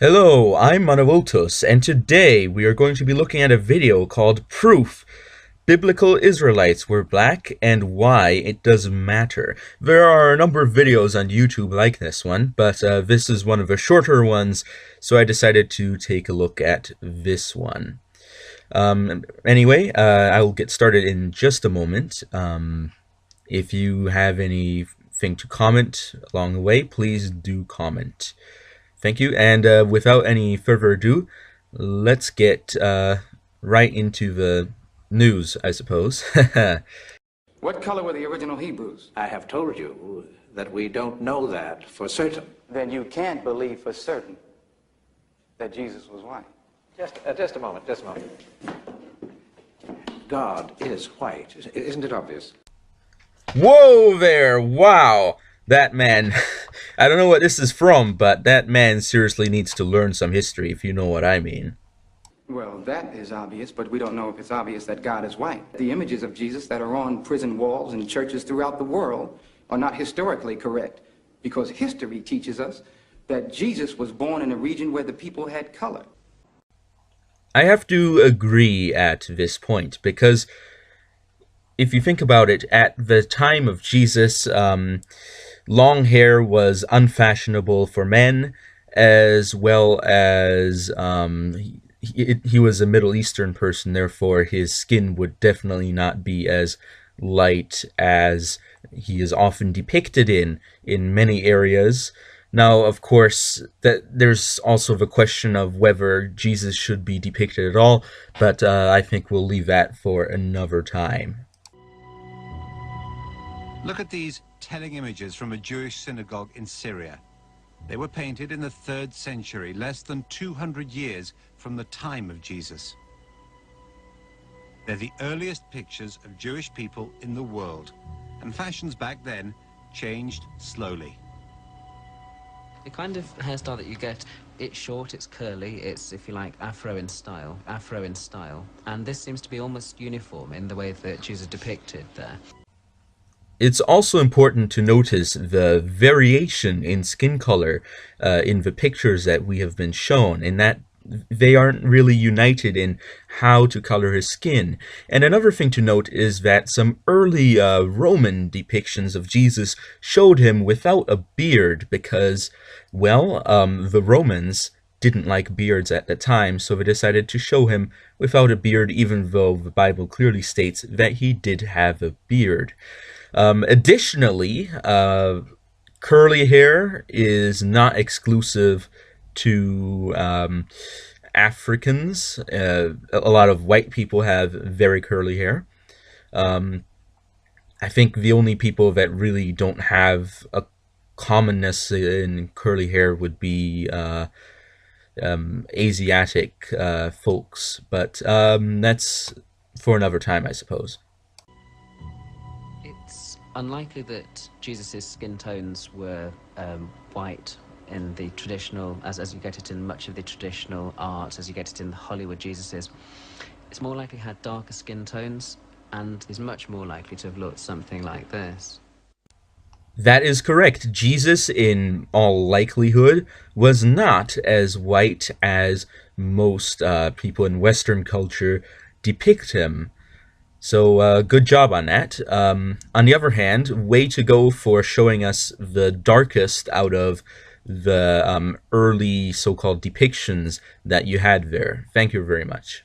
Hello, I'm Manavotos, and today we are going to be looking at a video called Proof Biblical Israelites Were Black and Why It Doesn't Matter. There are a number of videos on YouTube like this one, but this is one of the shorter ones, so I decided to take a look at this one. Anyway, I will get started in just a moment. If you have anything to comment along the way, please do comment. Thank you, and without any further ado, let's get right into the news, I suppose. What color were the original Hebrews? I have told you that we don't know that for certain. Then you can't believe for certain that Jesus was white. Just a moment. God is white. Isn't it obvious? Whoa there! Wow! That man, I don't know what this is from, but that man seriously needs to learn some history, if you know what I mean. Well, that is obvious, but we don't know if it's obvious that God is white. The images of Jesus that are on prison walls and churches throughout the world are not historically correct, because history teaches us that Jesus was born in a region where the people had color. I have to agree at this point, because if you think about it, at the time of Jesus, long hair was unfashionable for men, as well as he was a Middle Eastern person, therefore his skin would definitely not be as light as he is often depicted in many areas. Now, of course, there's also the question of whether Jesus should be depicted at all, but I think we'll leave that for another time. Look at these telling images from a Jewish synagogue in Syria. They were painted in the 3rd century, less than 200 years from the time of Jesus. They're the earliest pictures of Jewish people in the world, and fashions back then changed slowly. The kind of hairstyle that you get, it's short, it's curly, it's, if you like, afro in style, and this seems to be almost uniform in the way that Jesus depicted there. It's also important to notice the variation in skin color in the pictures that we have been shown, in that they aren't really united in how to color his skin. And another thing to note is that some early Roman depictions of Jesus showed him without a beard because, well, the Romans didn't like beards at the time, so they decided to show him without a beard, even though the Bible clearly states that he did have a beard. Additionally, curly hair is not exclusive to Africans. A lot of white people have very curly hair. I think the only people that really don't have a commonness in curly hair would be Asiatic folks, but that's for another time, I suppose. It's unlikely that Jesus' skin tones were white in the traditional, as you get it in much of the traditional art, as you get it in Hollywood Jesus's. It's more likely had darker skin tones, and is much more likely to have looked something like this. That is correct. Jesus, in all likelihood, was not as white as most people in Western culture depict him. So good job on that. On the other hand, way to go for showing us the darkest out of the early so-called depictions that you had there. Thank you very much.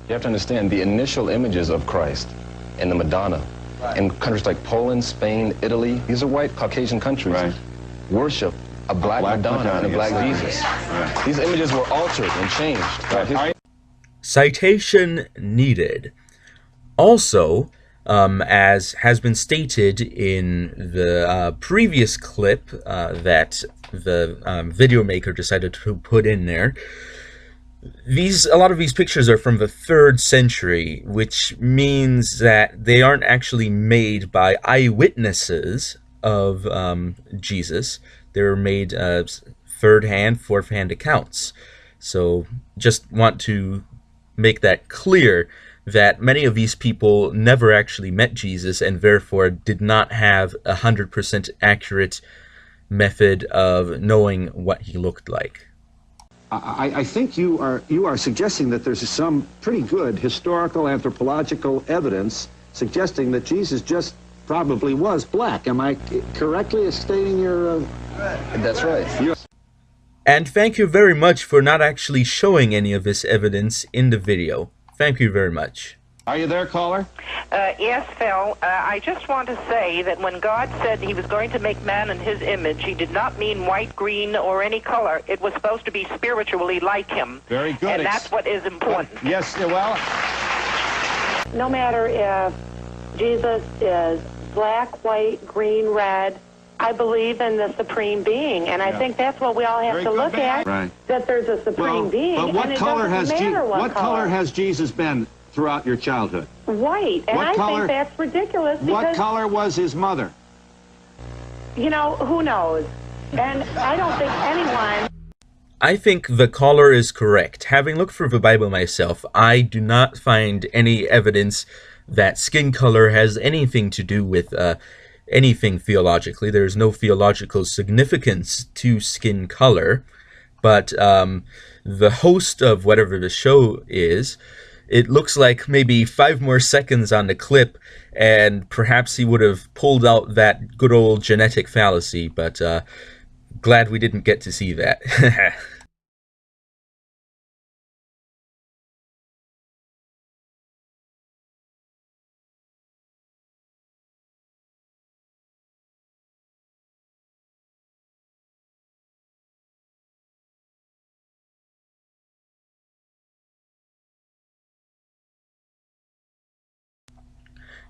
You have to understand the initial images of Christ in the Madonna in countries like Poland, Spain, Italy, these are white Caucasian countries, worship a black Madonna and a black Jesus. Right. These images were altered and changed. Citation needed. Also, as has been stated in the previous clip that the video maker decided to put in there, a lot of these pictures are from the 3rd century, which means that they aren't actually made by eyewitnesses of Jesus. They're made 3rd-hand, 4th-hand accounts. So just want to make that clear, that many of these people never actually met Jesus and therefore did not have 100% accurate method of knowing what he looked like. I think you are suggesting that there's some pretty good historical anthropological evidence suggesting that Jesus just probably was black. Am I correctly stating your... That's right. And thank you very much for not actually showing any of this evidence in the video. Thank you very much. Are you there, caller? Yes, Phil. I just want to say that when God said he was going to make man in his image, he did not mean white, green, or any color. It was supposed to be spiritually like him. Very good. And that's what is important. Yes, well... No matter if Jesus is black, white, green, red, I believe in the Supreme Being, and I think that's what we all have to look at, that there's a Supreme Being, but what and it color doesn't matter what color has Jesus been throughout your childhood? White, and I think that's ridiculous because... What color was his mother? You know, who knows? And I don't think anyone... I think the caller is correct. Having looked through the Bible myself, I do not find any evidence that skin color has anything to do with anything theologically. There's no theological significance to skin color, but the host of whatever the show is, it looks like maybe 5 more seconds on the clip, and perhaps he would have pulled out that good old genetic fallacy, but glad we didn't get to see that.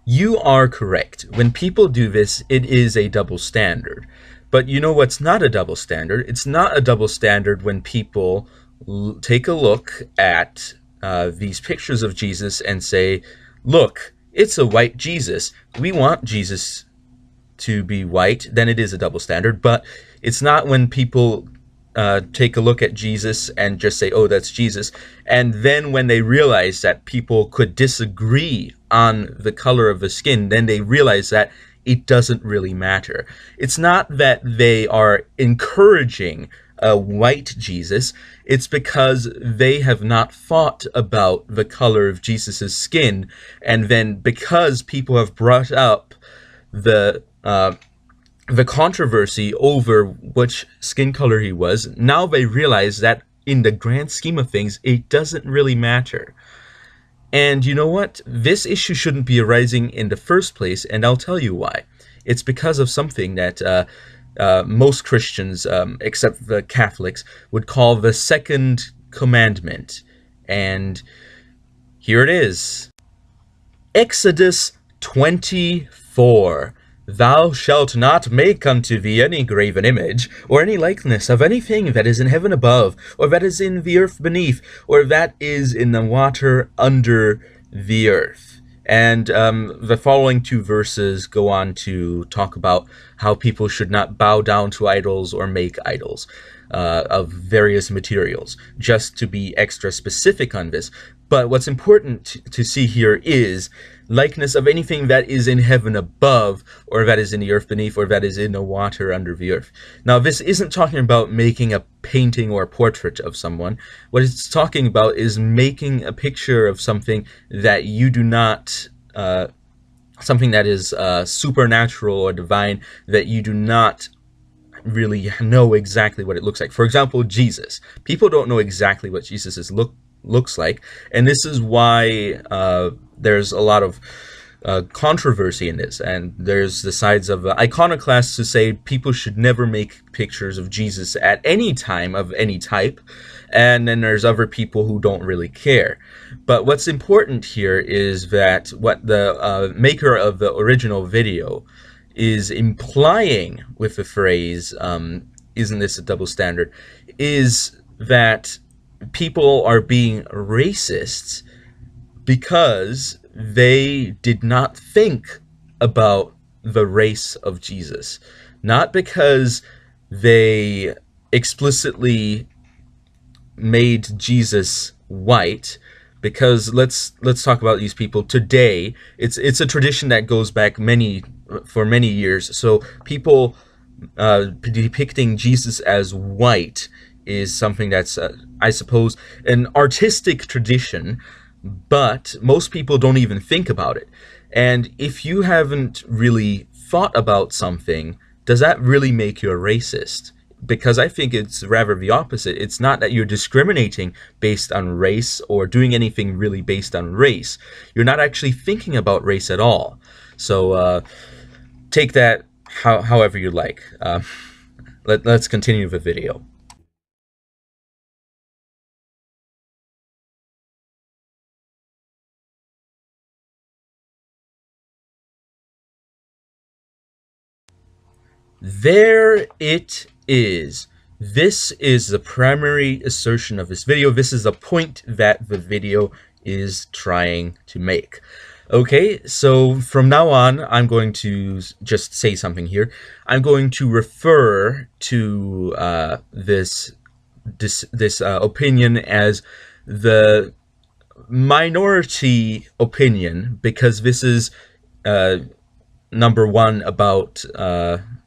You are correct. When people do this, it is a double standard. But you know what's not a double standard? It's not a double standard when people take a look at these pictures of Jesus and say, look, it's a white Jesus. We want Jesus to be white. Then it is a double standard. But it's not when people take a look at Jesus and just say, oh, that's Jesus. And then when they realize that people could disagree on the color of the skin, then they realize that it doesn't really matter. It's not that they are encouraging a white Jesus. It's because they have not thought about the color of Jesus's skin. And then because people have brought up the controversy over which skin color he was, now they realize that in the grand scheme of things, it doesn't really matter. And you know what? This issue shouldn't be arising in the first place, and I'll tell you why. It's because of something that most Christians, except the Catholics, would call the second commandment. And here it is. Exodus 24. Thou shalt not make unto thee any graven image, or any likeness of anything that is in heaven above, or that is in the earth beneath, or that is in the water under the earth. And the following 2 verses go on to talk about how people should not bow down to idols or make idols of various materials, just to be extra specific on this. But what's important to see here is likeness of anything that is in heaven above, or that is in the earth beneath, or that is in the water under the earth. Now, this isn't talking about making a painting or a portrait of someone. What it's talking about is making a picture of something that you do not, something that is supernatural or divine, that you do not really know exactly what it looks like. For example, Jesus. People don't know exactly what Jesus looks like, and this is why there's a lot of controversy in this, and there's the sides of iconoclasts who say people should never make pictures of Jesus at any time of any type, and then there's other people who don't really care. But what's important here is that what the maker of the original video is implying with the phrase, isn't this a double standard, is that people are being racists because they did not think about the race of Jesus. Not because they explicitly made Jesus white, because let's talk about these people today. It's a tradition that goes back for many years. So people depicting Jesus as white is something that's, I suppose, an artistic tradition, but most people don't even think about it. And if you haven't really thought about something, does that really make you a racist? Because I think it's rather the opposite. It's not that you're discriminating based on race or doing anything really based on race. You're not actually thinking about race at all. So take that however you like. Let's continue the video. There it is. This is the primary assertion of this video. This is the point that the video is trying to make. Okay, so from now on, I'm going to just say something here. I'm going to refer to this opinion as the minority opinion, because this is number one about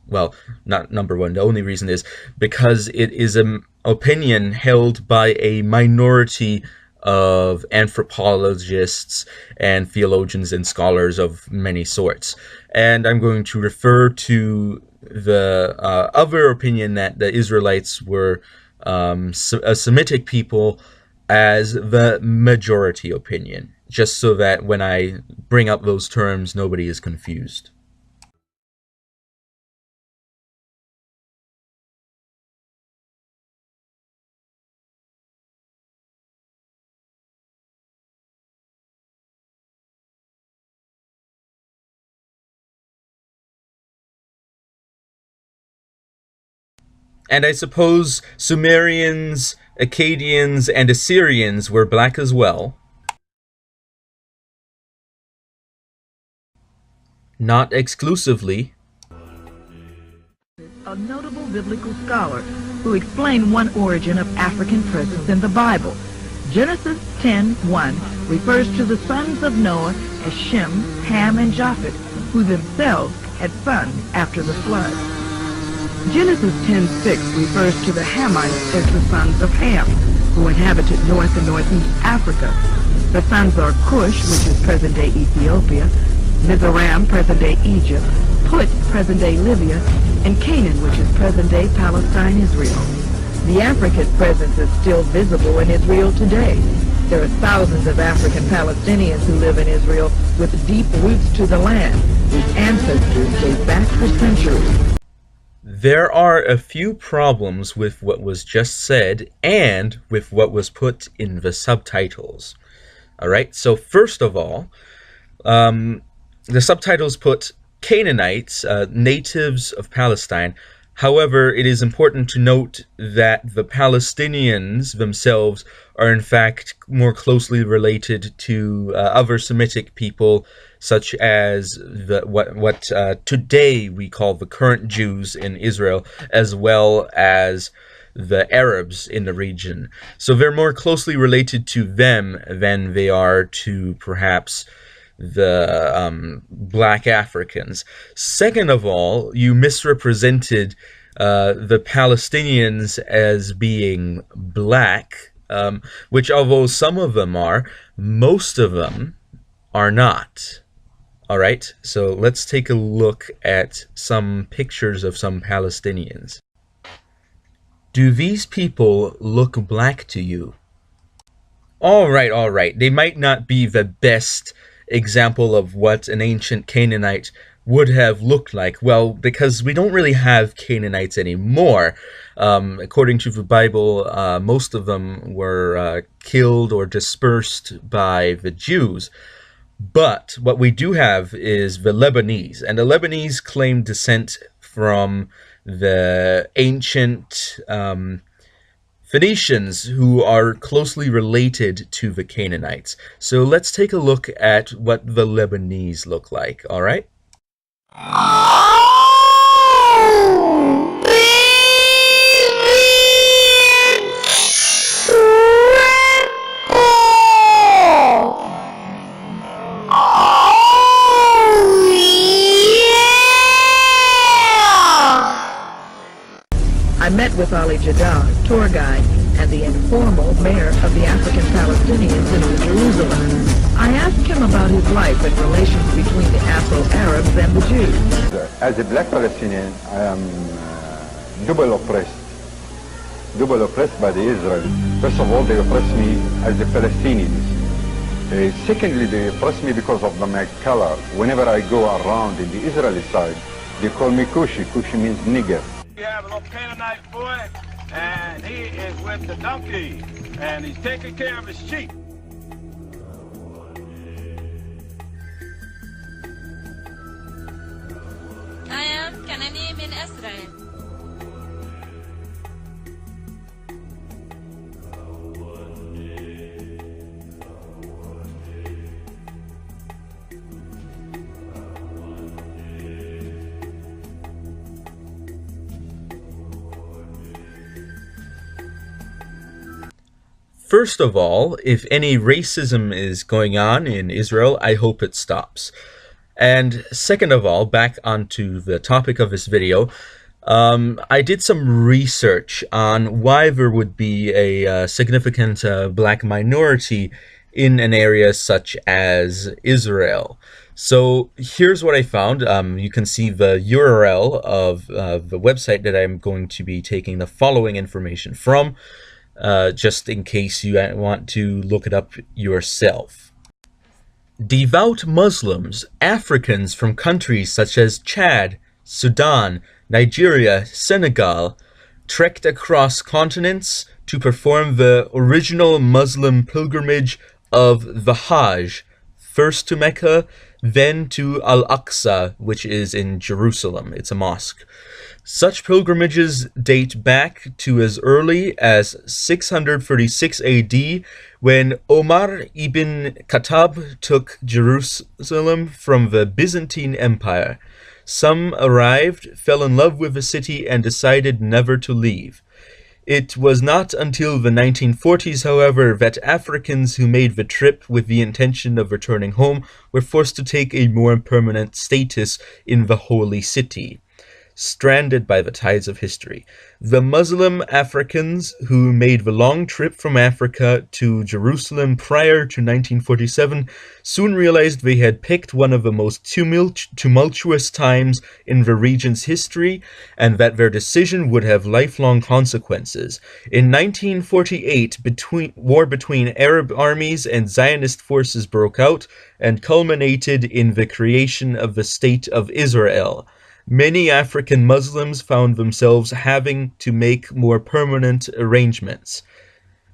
well, not number one. The only reason is because it is an opinion held by a minority of anthropologists and theologians and scholars of many sorts. And I'm going to refer to the other opinion that the Israelites were a Semitic people as the majority opinion, just so that when I bring up those terms, nobody is confused. And I suppose Sumerians, Akkadians, and Assyrians were black as well. Not exclusively. A notable biblical scholar who explained one origin of African presence in the Bible. Genesis 10:1 refers to the sons of Noah as Shem, Ham, and Japheth, who themselves had sons after the flood. Genesis 10:6 refers to the Hamites as the sons of Ham, who inhabited North and Northeast Africa. The sons are Cush, which is present-day Ethiopia, Mizraim, present-day Egypt, Put, present-day Libya, and Canaan, which is present-day Palestine, Israel. The African presence is still visible in Israel today. There are thousands of African Palestinians who live in Israel with deep roots to the land, whose ancestors date back for centuries. There are a few problems with what was just said and with what was put in the subtitles. Alright, so first of all, the subtitles put Canaanites, natives of Palestine. However, it is important to note that the Palestinians themselves are in fact more closely related to other Semitic people, such as what today we call the current Jews in Israel, as well as the Arabs in the region. So they're more closely related to them than they are to perhaps the black Africans. Second of all, you misrepresented the Palestinians as being black, which although some of them are, most of them are not. Alright, so let's take a look at some pictures of some Palestinians. Do these people look black to you? Alright, they might not be the best example of what an ancient Canaanite would have looked like. Well, because we don't really have Canaanites anymore. According to the Bible, most of them were killed or dispersed by the Jews. But what we do have is the Lebanese, and the Lebanese claim descent from the ancient Phoenicians, who are closely related to the Canaanites. So let's take a look at what the Lebanese look like, alright? I met with Ali Jadal, tour guide, and the informal mayor of the African Palestinians in Jerusalem. I asked him about his life and relations between the Afro-Arabs and the Jews. As a black Palestinian, I am double oppressed by the Israelis. First of all, they oppress me as a Palestinian. Secondly, they oppress me because of my color. Whenever I go around in the Israeli side, they call me Kushi. Kushi means nigger. We have a little Canaanite boy, and he is with the donkey, and he's taking care of his sheep. I am Canaanian in Israel. First of all, if any racism is going on in Israel, I hope it stops. And second of all, back onto the topic of this video, I did some research on why there would be a significant black minority in an area such as Israel. So here's what I found. You can see the URL of the website that I'm going to be taking the following information from, just in case you want to look it up yourself. Devout Muslims, Africans from countries such as Chad, Sudan, Nigeria, Senegal, trekked across continents to perform the original Muslim pilgrimage of the Hajj, first to Mecca, then to Al-Aqsa, which is in Jerusalem. It's a mosque. Such pilgrimages date back to as early as 636 AD, when Omar ibn Khattab took Jerusalem from the Byzantine Empire. Some arrived, fell in love with the city, and decided never to leave. It was not until the 1940s, however, that Africans who made the trip with the intention of returning home were forced to take a more permanent status in the holy city. Stranded by the tides of history. The Muslim Africans who made the long trip from Africa to Jerusalem prior to 1947 soon realized they had picked one of the most tumultuous times in the region's history, and that their decision would have lifelong consequences. In 1948, war between Arab armies and Zionist forces broke out and culminated in the creation of the State of Israel. Many African Muslims found themselves having to make more permanent arrangements.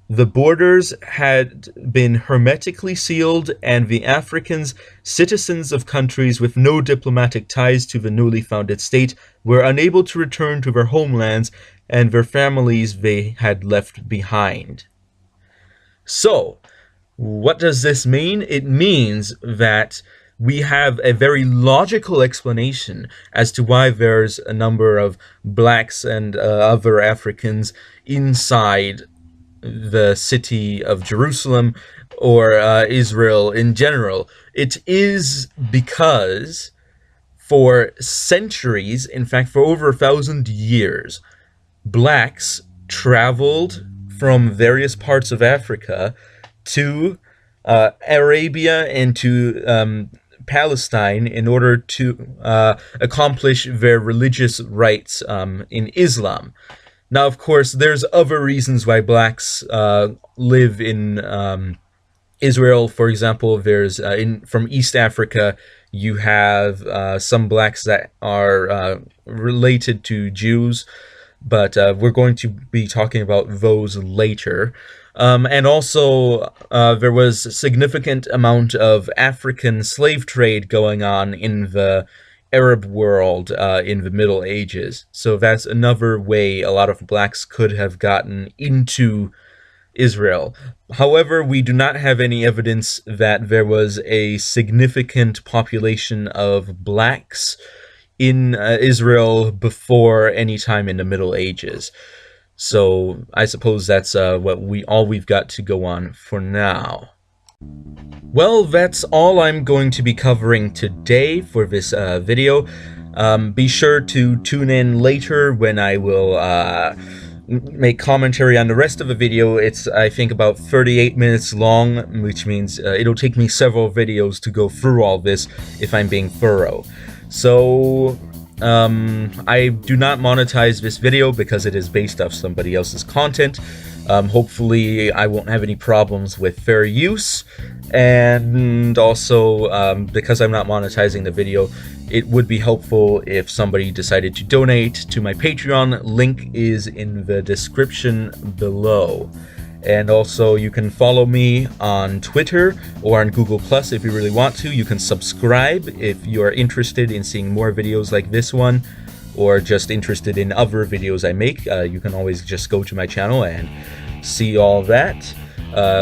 The borders had been hermetically sealed, and the Africans, citizens of countries with no diplomatic ties to the newly founded state, were unable to return to their homelands and their families they had left behind. So, what does this mean? It means that we have a very logical explanation as to why there's a number of blacks and other Africans inside the city of Jerusalem or Israel in general. It is because for centuries, in fact for over 1,000 years, blacks traveled from various parts of Africa to Arabia and to Palestine in order to accomplish their religious rites in Islam. Now, of course, there's other reasons why blacks live in Israel. For example, there's from East Africa, you have some blacks that are related to Jews, but we're going to be talking about those later. And also, there was a significant amount of African slave trade going on in the Arab world in the Middle Ages. So that's another way a lot of blacks could have gotten into Israel. However, we do not have any evidence that there was a significant population of blacks in Israel before any time in the Middle Ages. So I suppose that's all we've got to go on for now. Well, that's all I'm going to be covering today for this video. Be sure to tune in later when I will make commentary on the rest of the video. It's, I think, about 38 minutes long, which means it'll take me several videos to go through all this if I'm being thorough. So I do not monetize this video because it is based off somebody else's content. Hopefully I won't have any problems with fair use, and also because I'm not monetizing the video, it would be helpful if somebody decided to donate to my Patreon. Link is in the description below. And also, you can follow me on Twitter or on Google Plus if you really want to. You can subscribe if you are interested in seeing more videos like this one, or just interested in other videos I make. You can always just go to my channel and see all that.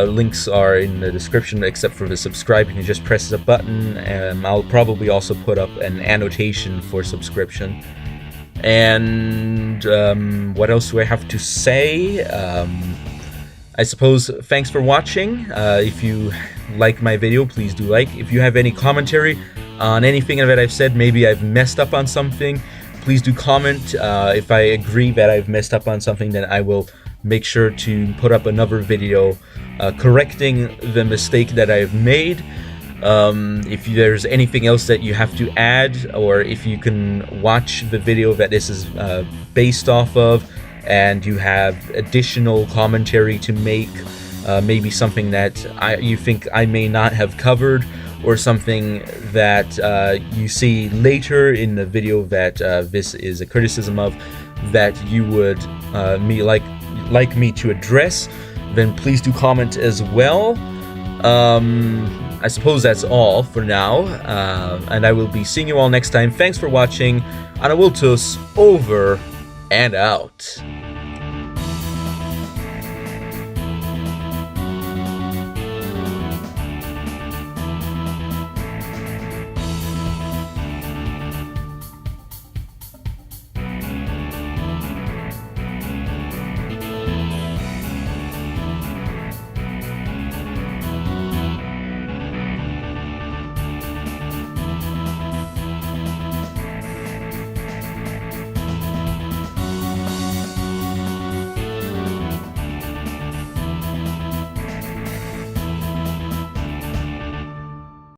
Links are in the description, except for the subscribe. You can just press the button, and I'll probably also put up an annotation for subscription. And what else do I have to say? I suppose thanks for watching. If you like my video, please do like. If you have any commentary on anything that I've said, maybe I've messed up on something, please do comment. If I agree that I've messed up on something, then I will make sure to put up another video correcting the mistake that I've made. If there's anything else that you have to add, or if you can watch the video that this is based off of, and you have additional commentary to make, maybe something that you think I may not have covered, or something that you see later in the video that this is a criticism of, that you would like me to address, then please do comment as well. I suppose that's all for now, and I will be seeing you all next time. Thanks for watching. Ana Wiltus, over and out.